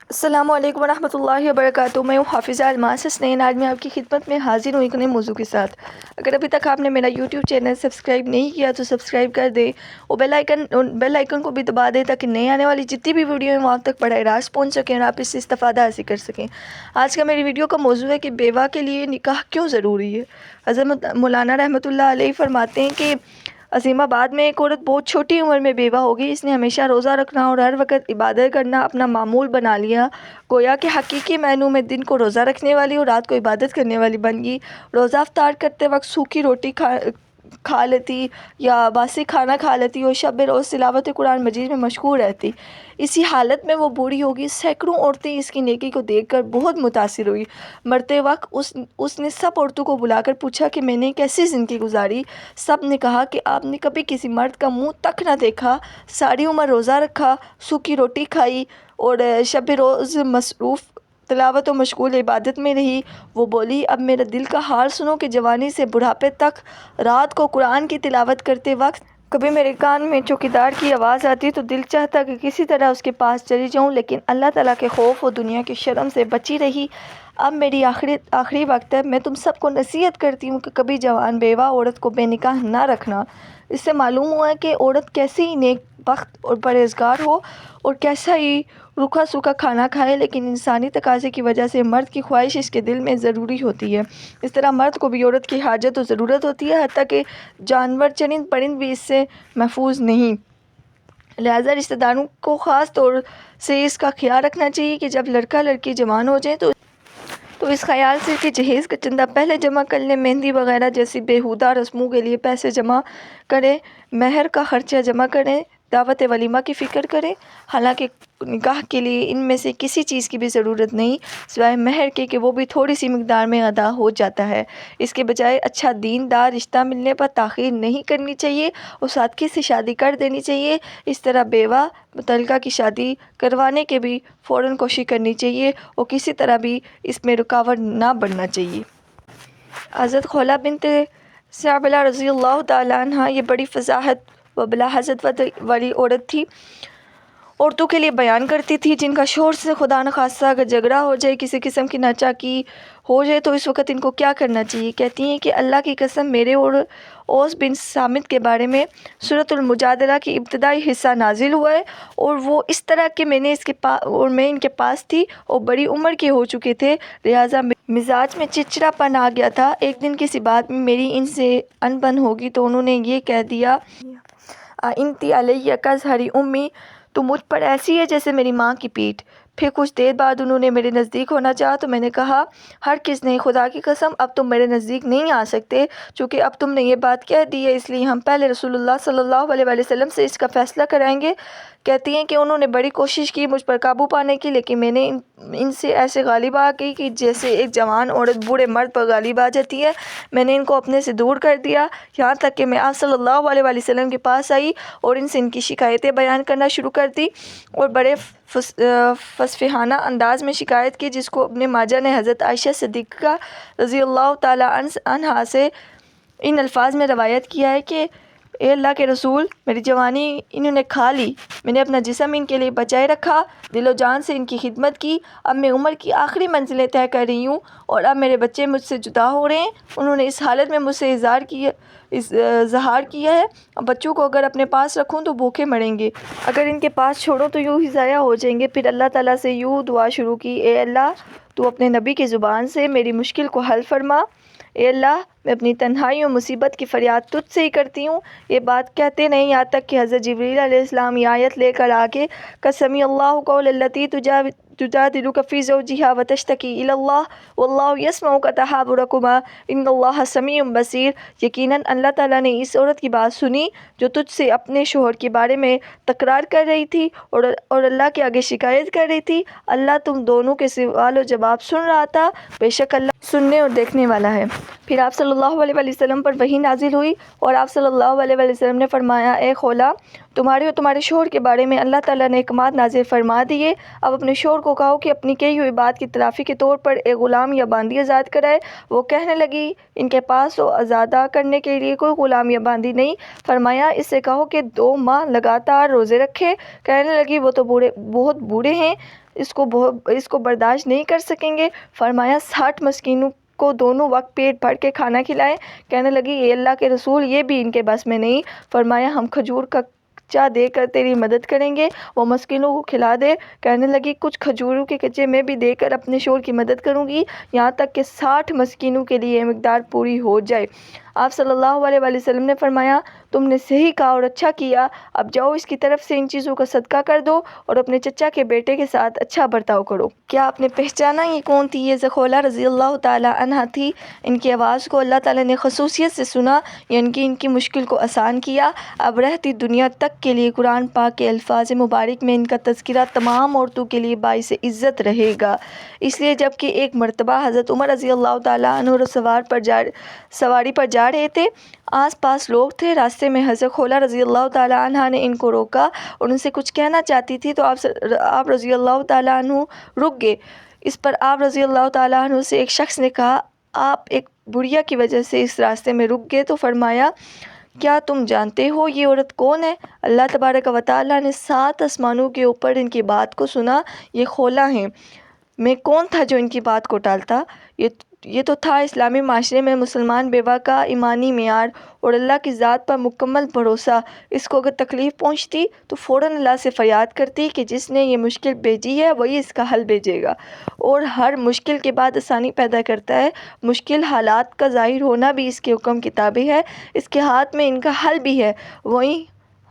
السلام علیکم ورحمۃ اللہ وبرکاتہ۔ میں ہوں حافظہ الماس حسنین۔ آج میں آپ کی خدمت میں حاضر ہوں ایک نئے موضوع کے ساتھ۔ اگر ابھی تک آپ نے میرا یوٹیوب چینل سبسکرائب نہیں کیا تو سبسکرائب کر دیں اور بیل آئیکن کو بھی دبا دیں تاکہ نئے آنے والی جتنی بھی ویڈیو ہیں وہ آپ تک براہ راست پہنچ سکیں اور آپ اس سے استفادہ حاصل کر سکیں۔ آج کا میری ویڈیو کا موضوع ہے کہ بیوہ کے لیے نکاح کیوں ضروری ہے۔ حضرت مولانا رحمۃ اللہ علیہ فرماتے ہیں کہ عظیم آباد میں ایک عورت بہت چھوٹی عمر میں بیوہ ہو گئی۔ اس نے ہمیشہ روزہ رکھنا اور ہر وقت عبادت کرنا اپنا معمول بنا لیا، گویا کہ حقیقی معنوں میں دن کو روزہ رکھنے والی اور رات کو عبادت کرنے والی بن گئی۔ روزہ افطار کرتے وقت سوکھی روٹی کھا لیتی یا باسی کھانا کھا لیتی اور شب روز تلاوت قرآن مجید میں مشغول رہتی۔ اسی حالت میں وہ بوڑھی ہوگی۔ سینکڑوں عورتیں اس کی نیکی کو دیکھ کر بہت متاثر ہوئی۔ مرتے وقت اس نے سب عورتوں کو بلا کر پوچھا کہ میں نے کیسی زندگی گزاری؟ سب نے کہا کہ آپ نے کبھی کسی مرد کا منہ تک نہ دیکھا، ساری عمر روزہ رکھا، سوکھی روٹی کھائی اور شب روز مصروف تلاوت و مشغول عبادت میں رہی۔ وہ بولی، اب میرا دل کا حال سنو کہ جوانی سے بڑھاپے تک رات کو قرآن کی تلاوت کرتے وقت کبھی میرے کان میں چوکیدار کی آواز آتی تو دل چاہتا کہ کسی طرح اس کے پاس چلی جاؤں، لیکن اللہ تعالیٰ کے خوف اور دنیا کی شرم سے بچی رہی۔ اب میری آخری وقت ہے۔ میں تم سب کو نصیحت کرتی ہوں کہ کبھی جوان بیوہ عورت کو بے نکاح نہ رکھنا۔ اس سے معلوم ہوا ہے کہ عورت کیسی ہی نیک بخت اور پرہیزگار ہو اور کیسا ہی روکھا سوکھا کھانا کھائے، لیکن انسانی تقاضے کی وجہ سے مرد کی خواہش اس کے دل میں ضروری ہوتی ہے۔ اس طرح مرد کو بھی عورت کی حاجت و ضرورت ہوتی ہے، حتیٰ کہ جانور چرند پرند بھی اس سے محفوظ نہیں۔ لہٰذا رشتہ داروں کو خاص طور سے اس کا خیال رکھنا چاہیے کہ جب لڑکا لڑکی جوان ہو جائیں تو اس خیال سے کہ جہیز کا چندہ پہلے جمع کر لیں، مہندی وغیرہ جیسی بیہودہ رسموں کے لیے پیسے جمع کریں، مہر کا خرچہ جمع کریں، دعوت ولیمہ کی فکر کریں۔ حالانکہ نکاح کے لیے ان میں سے کسی چیز کی بھی ضرورت نہیں سوائے مہر کے کہ وہ بھی تھوڑی سی مقدار میں ادا ہو جاتا ہے۔ اس کے بجائے اچھا دیندار رشتہ ملنے پر تاخیر نہیں کرنی چاہیے اور سادگی سے شادی کر دینی چاہیے۔ اس طرح بیوہ متعلقہ کی شادی کروانے کے بھی فوراً کوشش کرنی چاہیے اور کسی طرح بھی اس میں رکاوٹ نہ بننا چاہیے۔ حضرت خولہ بنت ثعلبہ رضی اللہ تعالیٰ عنہ یہ بڑی فصاحت و بلاہذت والی عورت تھی۔ عورتوں کے لیے بیان کرتی تھی جن کا شوہر سے خدا نخواستہ اگر جھگڑا ہو جائے، کسی قسم کی ناچاکی ہو جائے تو اس وقت ان کو کیا کرنا چاہیے۔ کہتی ہیں کہ اللہ کی قسم، میرے اور اوس بن صامت کے بارے میں سورۃ المجادلہ کی ابتدائی حصہ نازل ہوا ہے اور وہ اس طرح کہ میں ان کے پاس تھی اور بڑی عمر کے ہو چکے تھے، لہٰذا مزاج میں چڑچڑا پن آ گیا تھا۔ ایک دن کسی بات میں میری ان سے انبن ہوگی تو انہوں نے یہ کہہ دیا، انتی علیہ کظہر امی، تو مجھ پر ایسی ہے جیسے میری ماں کی پیٹھ۔ پھر کچھ دیر بعد انہوں نے میرے نزدیک ہونا چاہا تو میں نے کہا، ہرگز نہیں، خدا کی قسم اب تم میرے نزدیک نہیں آ سکتے، چونکہ اب تم نے یہ بات کہہ دی ہے، اس لیے ہم پہلے رسول اللہ صلی اللہ علیہ وسلم سے اس کا فیصلہ کرائیں گے۔ کہتی ہیں کہ انہوں نے بڑی کوشش کی مجھ پر قابو پانے کی، لیکن میں نے ان سے ایسے غالب آ گئی کہ جیسے ایک جوان عورت بوڑھے مرد پر غالب آ جاتی ہے۔ میں نے ان کو اپنے سے دور کر دیا، یہاں تک کہ میں آپ صلی اللہ علیہ وسلم کے پاس آئی اور ان سے ان کی شکایتیں بیان کرنا شروع کر دی اور بڑے فصیحانہ انداز میں شکایت کی، جس کو ابن ماجہ نے حضرت عائشہ صدیقہ رضی اللہ تعالیٰ عنہا سے ان الفاظ میں روایت کیا ہے کہ اے اللہ کے رسول، میری جوانی انہوں نے کھا لی، میں نے اپنا جسم ان کے لیے بچائے رکھا، دل و جان سے ان کی خدمت کی، اب میں عمر کی آخری منزلیں طے کر رہی ہوں اور اب میرے بچے مجھ سے جدا ہو رہے ہیں۔ انہوں نے اس حالت میں مجھ سے اظہار کیا ہے، اب بچوں کو اگر اپنے پاس رکھوں تو بھوکے مریں گے، اگر ان کے پاس چھوڑوں تو یوں ہی ضائع ہو جائیں گے۔ پھر اللہ تعالیٰ سے یوں دعا شروع کی، اے اللہ، تو اپنے نبی کی زبان سے میری مشکل کو حل فرما۔ اے اللہ، میں اپنی تنہائی اور مصیبت کی فریاد تجھ سے ہی کرتی ہوں۔ یہ بات کہتے نہیں یہاں تک کہ حضرت جبریل علیہ السلام یہ آیت لے کر آگے، قد سمع اللہ قول التی تجادلک فی زوجہا وتشتکی الی اللہ واللہ یسمع تحاورکما ان اللہ سمیع بصیر۔ یقیناً اللہ تعالیٰ نے اس عورت کی بات سنی جو تجھ سے اپنے شوہر کے بارے میں تکرار کر رہی تھی اور اللہ کے آگے شکایت کر رہی تھی۔ اللہ تم دونوں کے سوال و جواب سن رہا تھا، بے شک اللہ سننے اور دیکھنے والا ہے۔ پھر آپ صلی اللہ علیہ وسلم پر وحی نازل ہوئی اور آپ صلی اللہ علیہ وسلم نے فرمایا، اے خولہ، تمہارے اور تمہارے شوہر کے بارے میں اللہ تعالیٰ نے احکامات نازل فرما دیے، اب اپنے شوہر کو کہو کہ اپنی کہی ہوئی بات کی تلافی کے طور پر ایک غلام یا باندی آزاد کرائے۔ وہ کہنے لگی، ان کے پاس تو آزادہ کرنے کے لیے کوئی غلام یا باندی نہیں۔ فرمایا، اس سے کہو کہ 2 ماہ لگاتار روزے رکھے۔ کہنے لگی، وہ تو بہت بوڑھے ہیں۔ اس کو برداشت نہیں کر سکیں گے۔ فرمایا 60 مسکینوں کو دونوں وقت پیٹ بھر کے کھانا کھلائیں۔ کہنے لگی اے اللہ کے رسول یہ بھی ان کے بس میں نہیں۔ فرمایا ہم کھجور کا کچا دے کر تیری مدد کریں گے۔ وہ مسکینوں کو کھلا دے۔ کہنے لگی کچھ کھجوروں کے کچے میں بھی دے کر اپنے شوہر کی مدد کروں گی یہاں تک کہ 60 مسکینوں کے لیے یہ مقدار پوری ہو جائے۔ آپ صلی اللہ علیہ وآلہ وسلم نے فرمایا تم نے صحیح کہا اور اچھا کیا، اب جاؤ اس کی طرف سے ان چیزوں کا صدقہ کر دو اور اپنے چچا کے بیٹے کے ساتھ اچھا برتاؤ کرو۔ کیا آپ نے پہچانا یہ کون تھی؟ یہ زخولہ رضی اللہ تعالیٰ عنہ تھی۔ ان کی آواز کو اللہ تعالیٰ نے خصوصیت سے سنا، یعنی ان کی مشکل کو آسان کیا۔ اب رہتی دنیا تک کے لیے قرآن پاک کے الفاظ مبارک میں ان کا تذکرہ تمام عورتوں کے لیے باعث عزت رہے گا۔ اس لیے جب کہ ایک مرتبہ حضرت عمر رضی اللہ تعالیٰ عنہ سواری پر جا رہے تھے، آس پاس لوگ تھے۔ راستے میں حضرت خولہ رضی اللہ تعالیٰ عنہ نے ان کو روکا اور ان سے کچھ کہنا چاہتی تھی تو آپ رضی اللہ تعالیٰ عنہ رک گئے۔ اس پر آپ رضی اللہ تعالیٰ عنہ سے ایک شخص نے کہا آپ ایک بڑھیا کی وجہ سے اس راستے میں رک گئے، تو فرمایا کیا تم جانتے ہو یہ عورت کون ہے؟ اللہ تبارک و تعالیٰ نے 7 آسمانوں کے اوپر ان کی بات کو سنا، یہ خولہ ہیں۔ میں کون تھا جو ان کی بات کو ٹالتا؟ یہ تو تھا اسلامی معاشرے میں مسلمان بیوہ کا ایمانی معیار اور اللہ کی ذات پر مکمل بھروسہ۔ اس کو اگر تکلیف پہنچتی تو فوراً اللہ سے فریاد کرتی کہ جس نے یہ مشکل بھیجی ہے وہی اس کا حل بھیجے گا، اور ہر مشکل کے بعد آسانی پیدا کرتا ہے۔ مشکل حالات کا ظاہر ہونا بھی اس کے حکم کی تابع ہے، اس کے ہاتھ میں ان کا حل بھی ہے۔ وہی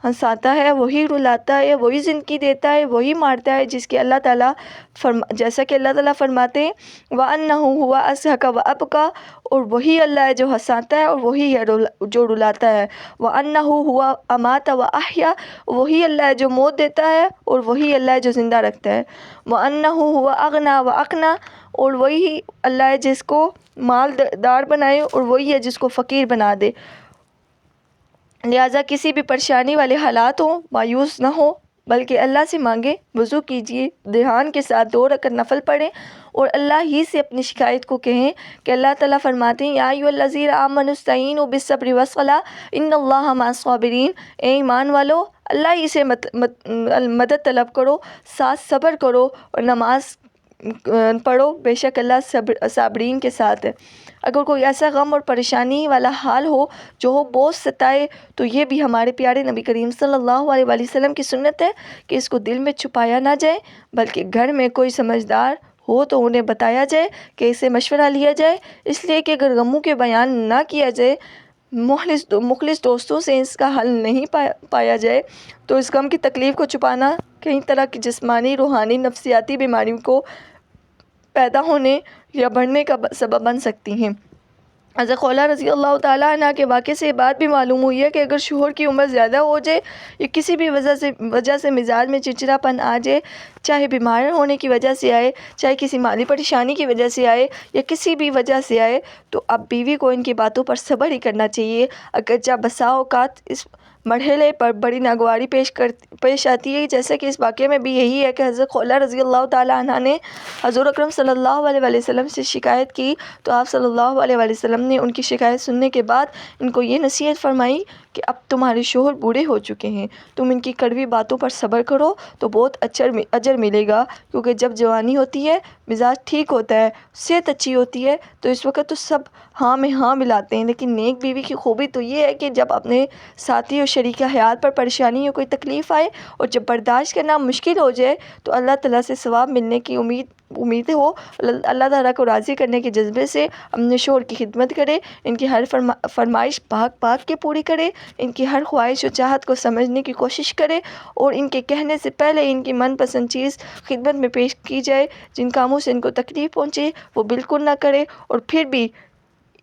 ہنساتا ہے، وہی رلاتا ہے، وہی زندگی دیتا ہے، وہی مارتا ہے، جیسا کہ اللہ تعالیٰ فرماتے ہیں وَأَنَّهُ هُوَ أَضْحَكَ وَأَبْكَىٰ، اور وہی اللہ ہے جو ہنساتا ہے اور وہی ہے جو رلاتا ہے۔ وَأَنَّهُ هُوَ أَمَاتَ وَأَحْيَا، وہی اللہ ہے جو موت دیتا ہے اور وہی اللہ ہے جو زندہ رکھتا ہے۔ وَأَنَّهُ هُوَ أَغْنَىٰ وَأَقْنَىٰ، اور وہی اللہ ہے جس کو مالدار بنائے اور وہی ہے جس کو فقیر بنا دے۔ لہٰذا کسی بھی پریشانی والے حالات ہوں مایوس نہ ہو بلکہ اللہ سے مانگیں، وضو کیجیے، دھیان کے ساتھ 2 رکعت نفل پڑھیں اور اللہ ہی سے اپنی شکایت کو کہیں کہ اللہ تعالیٰ فرماتے ہیں یا ایھا الذین آمنوا استعینوا بالصبر والصلاۃ ان اللہ مع الصابرین، اے ایمان والو اللہ ہی سے مدد طلب کرو، ساتھ صبر کرو اور نماز پڑھو، بے شک اللہ صابرین کے ساتھ ہے۔ اگر کوئی ایسا غم اور پریشانی والا حال ہو جو بہت ستائے تو یہ بھی ہمارے پیارے نبی کریم صلی اللہ علیہ وآلہ وسلم کی سنت ہے کہ اس کو دل میں چھپایا نہ جائے، بلکہ گھر میں کوئی سمجھدار ہو تو انہیں بتایا جائے کہ اسے مشورہ لیا جائے، اس لیے کہ اگر غموں کے بیان نہ کیا جائے، مخلص دوستوں سے اس کا حل نہیں پایا جائے تو اس غم کی تکلیف کو چھپانا کئی طرح کی جسمانی، روحانی، نفسیاتی بیماریوں کو پیدا ہونے یا بڑھنے کا سبب بن سکتی ہیں۔ حضرت خولہ رضی اللہ تعالیٰ عنہ کے واقعے سے یہ بات بھی معلوم ہوئی ہے کہ اگر شوہر کی عمر زیادہ ہو جائے یا کسی بھی وجہ سے مزاج میں چڑچڑا پن آ جائے، چاہے بیمار ہونے کی وجہ سے آئے، چاہے کسی مالی پریشانی کی وجہ سے آئے یا کسی بھی وجہ سے آئے، تو اب بیوی کو ان کی باتوں پر صبر ہی کرنا چاہیے۔ اگرچہ بسا اوقات اس مرحلے پر بڑی ناگواری پیش آتی ہے، جیسا کہ اس واقعے میں بھی یہی ہے کہ حضرت خولہ رضی اللہ تعالیٰ عنہ نے حضور اکرم صلی اللہ علیہ وآلہ وسلم سے شکایت کی تو آپ صلی اللہ علیہ وآلہ وسلم نے ان کی شکایت سننے کے بعد ان کو یہ نصیحت فرمائی کہ اب تمہارے شوہر بوڑھے ہو چکے ہیں، تم ان کی کڑوی باتوں پر صبر کرو تو بہت اجر ملے گا، کیونکہ جب جوانی ہوتی ہے، مزاج ٹھیک ہوتا ہے، صحت اچھی ہوتی ہے تو اس وقت تو سب ہاں میں ہاں ملاتے ہیں، لیکن نیک بیوی کی خوبی تو یہ ہے کہ جب اپنے ساتھی اور شریک حیات پر پریشانی یا کوئی تکلیف آئے اور جب برداشت کرنا مشکل ہو جائے تو اللہ تعالیٰ سے ثواب ملنے کی امید ہو، اللہ تعالیٰ کو راضی کرنے کے جذبے سے اپنے شوہر کی خدمت کرے، ان کی ہر فرمائش پاک کے پوری کرے، ان کی ہر خواہش و چاہت کو سمجھنے کی کوشش کرے اور ان کے کہنے سے پہلے ان کی من پسند چیز خدمت میں پیش کی جائے، جن کاموں سے ان کو تکلیف پہنچے وہ بالکل نہ کرے، اور پھر بھی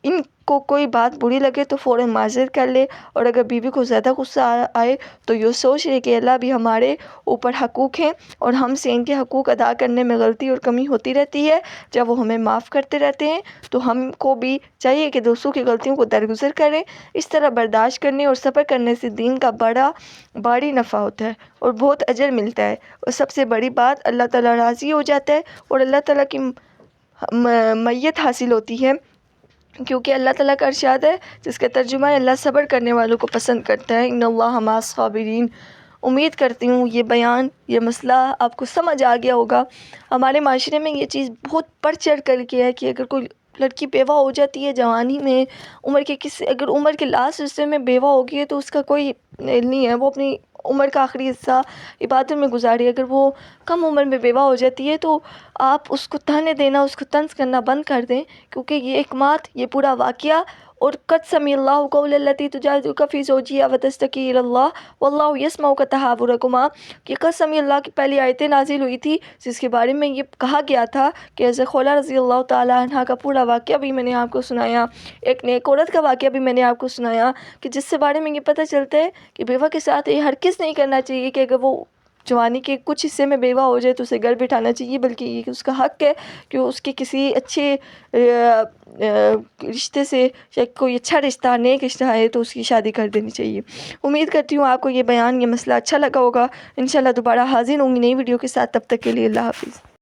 ان کو کوئی بات بری لگے تو فوراً معذرت کر لے، اور اگر بیوی کو زیادہ غصہ آئے تو یہ سوچ لے کہ اللہ بھی ہمارے اوپر حقوق ہیں اور ہم سے ان کے حقوق ادا کرنے میں غلطی اور کمی ہوتی رہتی ہے، جب وہ ہمیں معاف کرتے رہتے ہیں تو ہم کو بھی چاہیے کہ دوسروں کی غلطیوں کو درگزر کریں۔ اس طرح برداشت کرنے اور صبر کرنے سے دین کا بڑی نفع ہوتا ہے اور بہت اجر ملتا ہے، اور سب سے بڑی بات اللہ تعالیٰ راضی ہو جاتا ہے اور اللہ تعالیٰ کی معیت حاصل ہوتی ہے، کیونکہ اللہ تعالیٰ کا ارشاد ہے جس کا ترجمہ ہے اللہ صبر کرنے والوں کو پسند کرتا ہے، ان اللہ مع الصابرین، امید کرتی ہوں یہ بیان، یہ مسئلہ آپ کو سمجھ آ گیا ہوگا۔ ہمارے معاشرے میں یہ چیز بہت بڑھ چڑھ کر کے ہے کہ اگر کوئی لڑکی بیوہ ہو جاتی ہے جوانی میں، اگر عمر کے لاسٹ حصے میں بیوہ ہوگی ہے تو اس کا کوئی نہیں ہے، وہ اپنی عمر کا آخری حصہ عبادت میں گزارے۔ اگر وہ کم عمر میں بیوہ ہو جاتی ہے تو آپ اس کو تانے دینا، اس کو طنز کرنا بند کر دیں، کیونکہ یہ ایک مات، یہ پورا واقعہ، اور قد سمع اللہ قول التی تجادلک فی زوجہا وتشتکی الی اللہ واللہ یسمع تحاورکما، کہ قد سمع اللہ کی پہلی آیتیں نازل ہوئی تھی جس کے بارے میں یہ کہا گیا تھا کہ حضرت خولہ رضی اللہ تعالیٰ عنہ کا پورا واقعہ بھی میں نے آپ کو سنایا، ایک نیک عورت کا واقعہ بھی میں نے آپ کو سنایا، کہ جس سے بارے میں یہ پتہ چلتا ہے کہ بیوہ کے ساتھ یہ ہرگز نہیں کرنا چاہیے کہ اگر وہ جوانی کے کچھ حصے میں بیوہ ہو جائے تو اسے گھر بٹھانا چاہیے، بلکہ یہ اس کا حق ہے کہ اس کے کسی اچھے رشتے سے، یا کوئی اچھا رشتہ، نیک رشتہ ہے تو اس کی شادی کر دینی چاہیے۔ امید کرتی ہوں آپ کو یہ بیان، یہ مسئلہ اچھا لگا ہوگا۔ انشاءاللہ دوبارہ حاضر ہوں گی نئی ویڈیو کے ساتھ، تب تک کے لیے اللہ حافظ۔